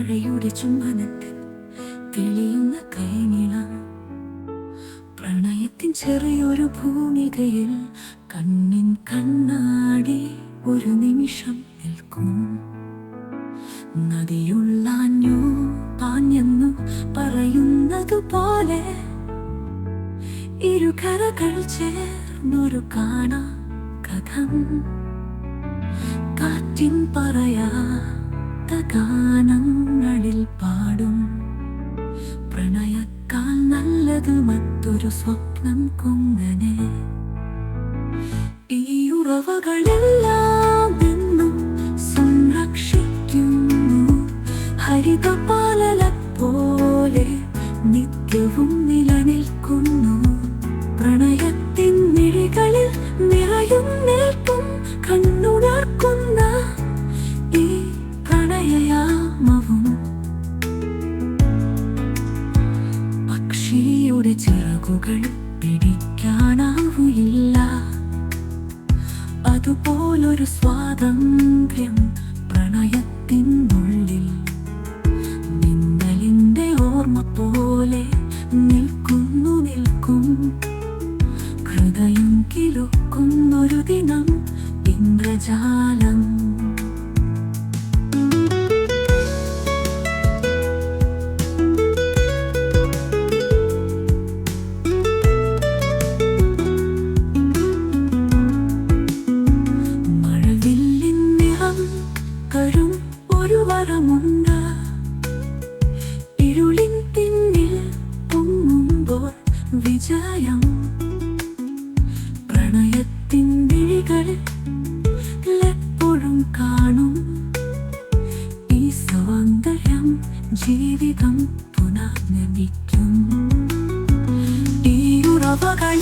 മഴയുടെ ചുംബനത്തിൽ തെളിയുന്ന കൈനിളം, പ്രണയത്തിൻ ചെറിയൊരു ഭൂമികയിൽ കണ്ണിൻ കണ്ണാടി ഒരു നിമിഷം നിൽക്കും. നദിയുള്ളാഞ്ഞു പാഞ്ഞെന്നു പറയുന്നതുപോലെ ഇരുകരകൾ ചേർന്നൊരു കാണാ കഥം, കാറ്റിൻ പറയാത്ത ഗാനങ്ങളിൽ പാടും. പ്രണയക്കാൽ നല്ലത് മറ്റൊരു സ്വപ്നം കൊങ്ങനെ. ഈ ഉറവകളെല്ലാം എന്നും സംരക്ഷിക്കുന്നു, ഹരിതപാലല പോലെ നിത്യവും നിലനിൽക്കുന്നു. പ്രണയത്തിൻ മിഴികളിൽ നിറയും നിൽക്കും കണ്ണുണർക്കുന്ന ഈ പ്രണയയാമവും. പക്ഷിയുടെ ചിറകുകൾ പിടിക്കാനാവുകയില്ല, അതുപോലൊരു സ്വാതന്ത്ര്യം പ്രണയത്തിനുള്ളിൽ. മിന്നലിന്റെ ഓർമ്മ പോലെ നിൽക്കും, ഹൃദയം കിലുക്കുന്നൊരു ദിനം, ഇന്ദ്രജാലം. മഴവില്ലിൻ നിറം കരും ഒരു വരമുണ്ട്, ഇരുളിൻ പിന്നിൽ പൊങ്ങുമ്പോൾ വിജയം. പ്രണയത്തിൻ വിഴികളിൽ എപ്പോഴും കാണും ഈ സൗന്ദര്യം, ജീവിതം പുനർനിർമ്മിക്കും. ഈ ഉറവകൾ